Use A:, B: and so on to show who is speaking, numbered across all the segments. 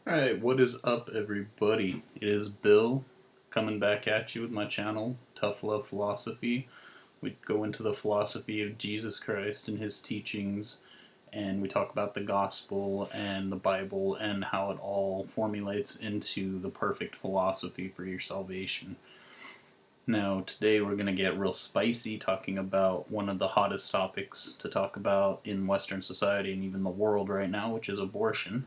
A: Alright, what is up, everybody? It is Bill coming back at you with my channel, Tough Love Philosophy. We go into the philosophy of Jesus Christ and his teachings, and we talk about the gospel and the Bible and how it all formulates into the perfect philosophy for your salvation. Now, today we're going to get real spicy, talking about one of the hottest topics to talk about in Western society and even the world right now, which is abortion.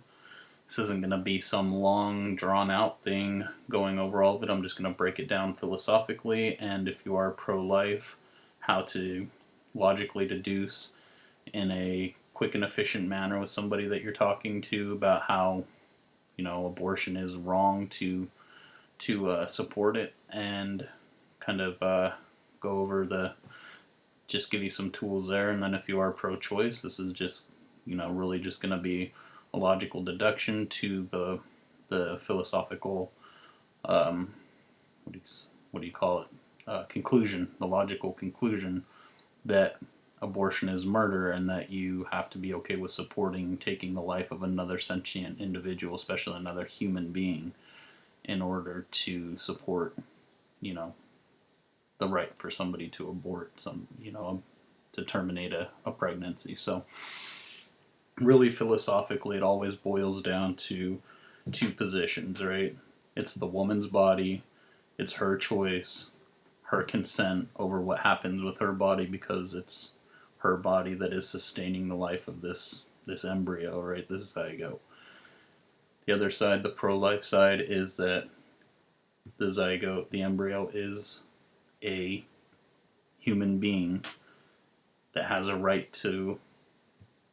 A: This isn't going to be some long, drawn-out thing going over all of it. I'm just going to break it down philosophically, and if you are pro-life, how to logically deduce in a quick and efficient manner with somebody that you're talking to about how, abortion is wrong to support it, and kind of go over just give you some tools there. And then if you are pro-choice, this is just, really just going to be a logical deduction to the philosophical, what do you call it, conclusion, the logical conclusion that abortion is murder and that you have to be okay with supporting taking the life of another sentient individual, especially another human being, in order to support, the right for somebody to abort to terminate a pregnancy. So really philosophically, it always boils down to two positions, right? It's the woman's body, it's her choice, her consent over what happens with her body, because it's her body that is sustaining the life of this embryo, right? This zygote. The other side, the pro-life side, is that the zygote, the embryo, is a human being that has a right to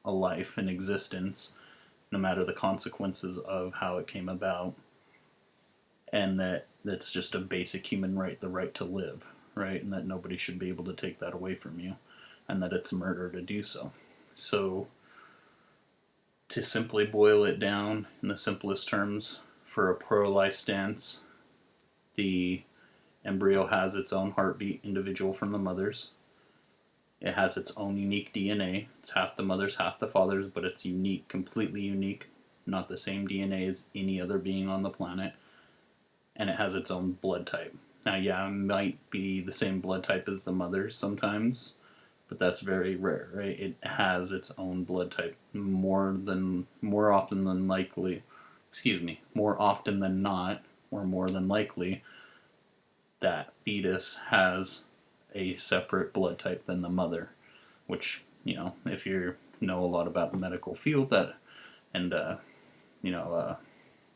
A: a life and existence, no matter the consequences of how it came about, and that's just a basic human right, the right to live, right? And that nobody should be able to take that away from you, and that it's murder to do so. So, to simply boil it down in the simplest terms, for a pro-life stance, the embryo has its own heartbeat, individual from the mother's. It has its own unique DNA. It's half the mother's, half the father's, but it's unique, completely unique, not the same DNA as any other being on the planet. And it has its own blood type. Now, yeah, it might be the same blood type as the mother's sometimes, but that's very rare, right? It has its own blood type more often than not, or more than likely, that fetus has a separate blood type than the mother, which, if you know a lot about the medical field, that, and,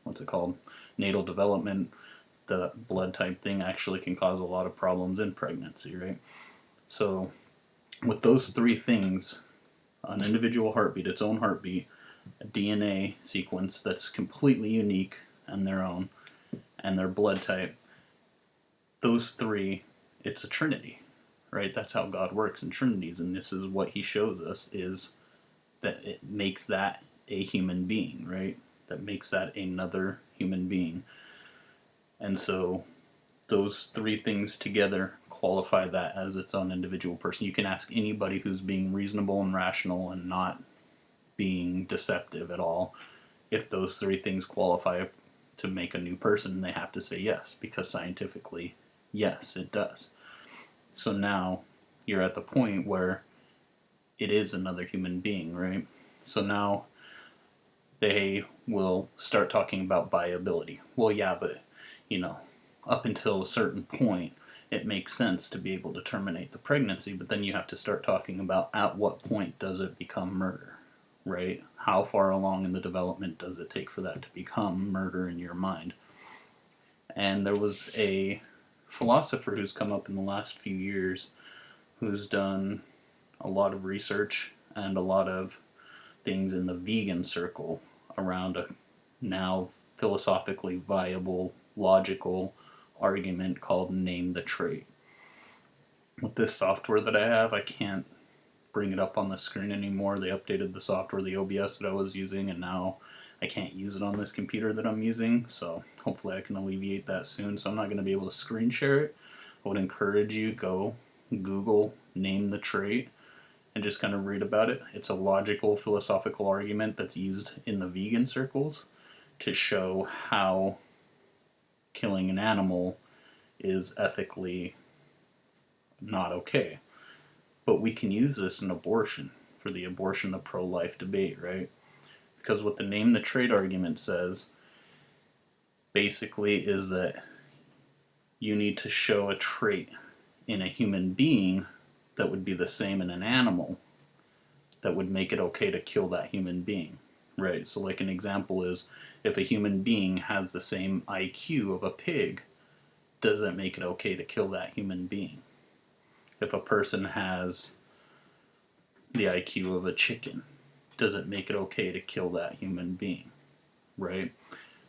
A: what's it called, natal development, the blood type thing actually can cause a lot of problems in pregnancy, right? So, with those three things, an individual heartbeat, its own heartbeat, a DNA sequence that's completely unique and their own, and their blood type, those three, it's a trinity, right? That's how God works in trinities, and this is what he shows us, is that it makes that a human being, right? That makes that another human being. And so those three things together qualify that as its own individual person. You can ask anybody who's being reasonable and rational and not being deceptive at all, if those three things qualify to make a new person, they have to say yes, because scientifically, yes, it does. So now you're at the point where it is another human being, right? So now they will start talking about viability. Well, yeah, but, up until a certain point, it makes sense to be able to terminate the pregnancy, but then you have to start talking about at what point does it become murder, right? How far along in the development does it take for that to become murder in your mind? And there was a philosopher who's come up in the last few years who's done a lot of research and a lot of things in the vegan circle around a now philosophically viable, logical argument called name the trait. With this software that I have, I can't bring it up on the screen anymore. They updated the software, the OBS that I was using, and now I can't use it on this computer that I'm using, so hopefully I can alleviate that soon. So I'm not going to be able to screen share it. I would encourage you, go Google name the trait and just kind of read about it. It's a logical, philosophical argument that's used in the vegan circles to show how killing an animal is ethically not okay. But we can use this in abortion, for the abortion, the pro-life debate, right? Because what the name the trait argument says basically is that you need to show a trait in a human being that would be the same in an animal that would make it okay to kill that human being, right? So like an example is, if a human being has the same IQ of a pig, does it make it okay to kill that human being? If a person has the IQ of a chicken, does it make it okay to kill that human being, right?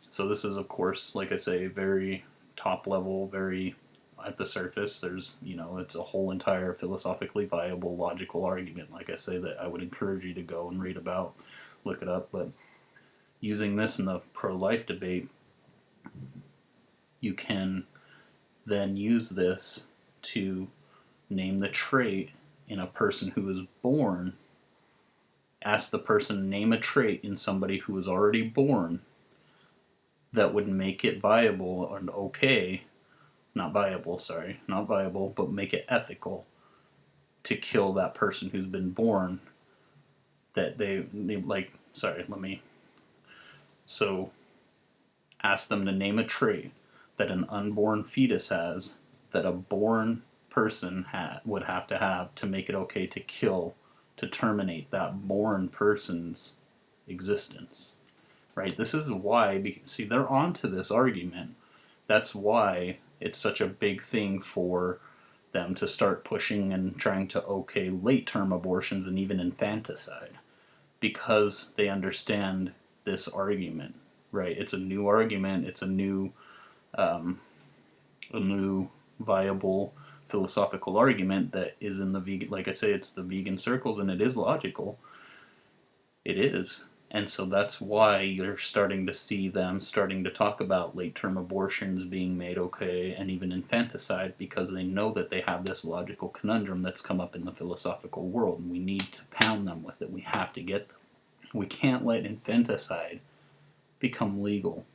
A: So this is, of course, like I say, very top level, very at the surface. There's, it's a whole entire philosophically viable, logical argument, like I say, that I would encourage you to go and read about, look it up. But using this in the pro-life debate, you can then use this to name the trait in a person who is born. Ask the person, name a trait in somebody who is already born that would make it viable and okay, not viable, but make it ethical to kill that person who's been born, that so ask them to name a trait that an unborn fetus has that a born person would have to make it okay to kill, to terminate that born person's existence. Right? This is why, see, they're onto this argument. That's why it's such a big thing for them to start pushing and trying to okay late-term abortions and even infanticide, because they understand this argument, right? It's a new argument. It's a new viable philosophical argument that is in the vegan, like I say, it's the vegan circles, and it is logical. It is. And so that's why you're starting to see them starting to talk about late-term abortions being made okay, and even infanticide, because they know that they have this logical conundrum that's come up in the philosophical world, and we need to pound them with it. We have to get them. We can't let infanticide become legal.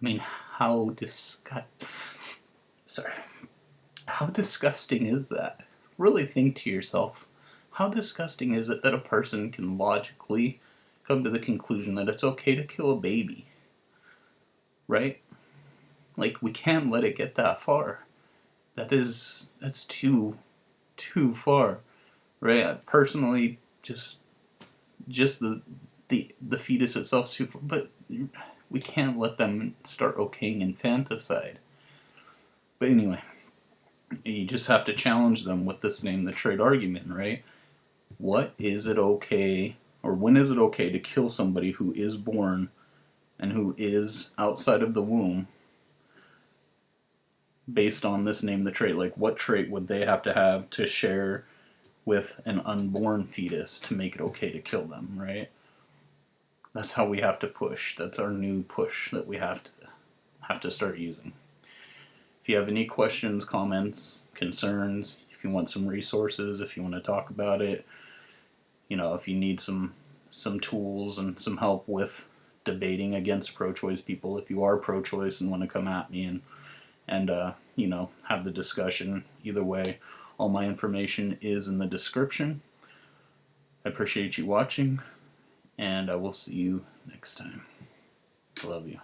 A: I mean, how disgusting is that? Really think to yourself, how disgusting is it that a person can logically come to the conclusion that it's okay to kill a baby, right? Like, we can't let it get that far. That's too far, right? Personally, just the fetus itself is too far, but we can't let them start okaying infanticide. But anyway, you just have to challenge them with this name the trait argument, right? What is it okay, or when is it okay to kill somebody who is born and who is outside of the womb based on this name the trait? Like, what trait would they have to share with an unborn fetus to make it okay to kill them, right? That's how we have to push. That's our new push that we have to start using. If you have any questions, comments, concerns, if you want some resources, if you want to talk about it, if you need some tools and some help with debating against pro-choice people, if you are pro-choice and want to come at me and have the discussion, either way, all my information is in the description. I appreciate you watching, and I will see you next time. I love you.